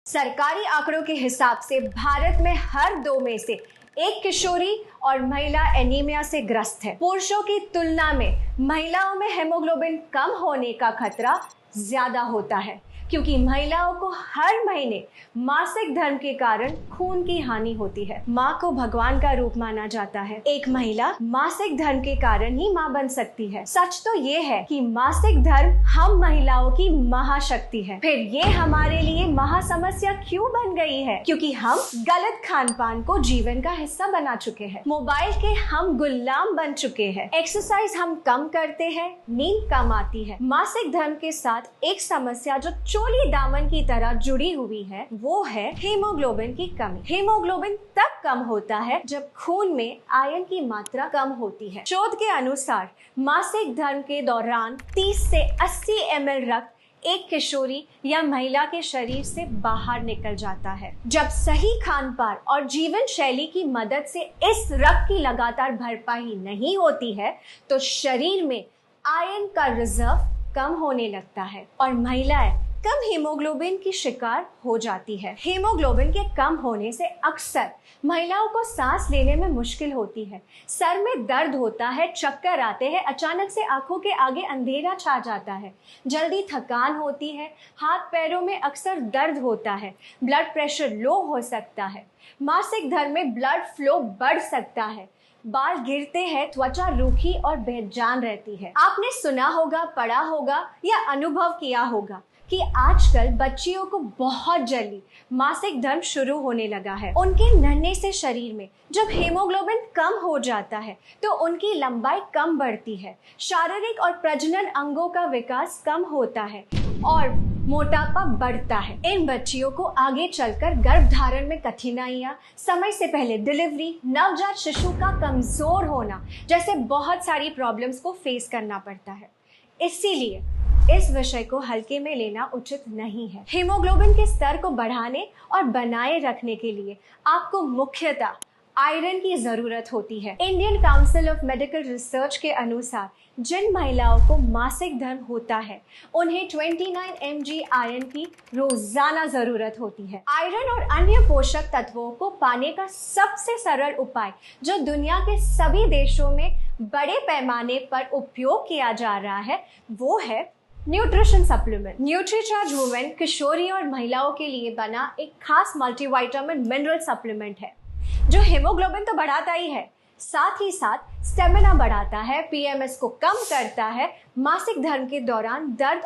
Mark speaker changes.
Speaker 1: सरकारी आंकड़ों के हिसाब से भारत में हर 2 में से एक किशोरी और महिला एनीमिया से ग्रस्त है। पुरुषों की तुलना में महिलाओं में हेमोग्लोबिन कम होने का खतरा ज्यादा होता है, क्योंकि महिलाओं को हर महीने मासिक धर्म के कारण खून की हानि होती है। माँ को भगवान का रूप माना जाता है। एक महिला मासिक धर्म के कारण ही माँ बन सकती है। सच तो ये है कि मासिक धर्म हम महिलाओं की महाशक्ति है। फिर ये हमारे लिए महासमस्या क्यों बन गई है? क्योंकि हम गलत खान पान को जीवन का हिस्सा बना चुके हैं। मोबाइल के हम गुलाम बन चुके हैं। एक्सरसाइज हम कम करते हैं, नींद कम आती है। मासिक धर्म के साथ एक समस्या जो चोली दामन की तरह जुड़ी हुई है, वो है हीमोग्लोबिन की कमी। हीमोग्लोबिन तब कम होता है जब खून में आयरन की मात्रा कम होती है। शोध के अनुसार मासिक धर्म के दौरान 30 से 80 ml रक्त एक किशोरी या महिला के शरीर से बाहर निकल जाता है। जब सही खान पान और जीवन शैली की मदद से इस रक्त की लगातार भरपाई नहीं होती है, तो शरीर में आयरन का रिजर्व कम होने लगता है और महिलाएं कम हीमोग्लोबिन की शिकार हो जाती है। हीमोग्लोबिन के कम होने से अक्सर महिलाओं को सांस लेने में मुश्किल होती है, सर में दर्द होता है, चक्कर आते हैं, अचानक से आंखों के आगे अंधेरा छा जाता है, जल्दी थकान होती है, हाथ पैरों में अक्सर दर्द होता है, ब्लड प्रेशर लो हो सकता है, मासिक धर्म में ब्लड फ्लो बढ़ सकता है, बाल गिरते हैं, त्वचा रूखी और बेजान रहती है। आपने सुना होगा, पढ़ा होगा या अनुभव किया होगा कि आजकल बच्चियों को बहुत जल्दी मासिक धर्म शुरू होने लगा है। उनके नन्हे से शरीर में जब हीमोग्लोबिन कम हो जाता है तो उनकी लंबाई कम बढ़ती है, शारीरिक और प्रजनन अंगों का विकास कम होता है और मोटापा बढ़ता है। इन बच्चियों को आगे चलकर गर्भधारण में कठिनाइयां, समय से पहले डिलीवरी, नवजात शिशु का कमजोर होना जैसे बहुत सारी प्रॉब्लम्स को फेस करना पड़ता है। इसीलिए इस विषय को हल्के में लेना उचित नहीं है। हीमोग्लोबिन के स्तर को बढ़ाने और बनाए रखने के लिए आपको मुख्यतः आयरन की जरूरत होती है। Indian council of medical research के अनुसार जिन महिलाओं को मासिक धर्म होता है, उन्हें 29 mg आयरन की रोजाना जरूरत होती है। आयरन और अन्य पोषक तत्वों को पाने का सबसे सरल उपाय जो दुनिया के सभी देशों में बड़े पैमाने पर उपयोग किया जा रहा है, वो है न्यूट्रिशन सप्लीमेंट। न्यूट्रीचार्ज वुमेन किशोरी और महिलाओं के लिए बना एक खास मल्टीविटामिन मिनरल सप्लीमेंट है जो हीमोग्लोबिन तो बढ़ाता ही है, साथ ही साथ स्टेमिना बढ़ाता है, पीएमएस को कम करता है, मासिक धर्म के दौरान दर्द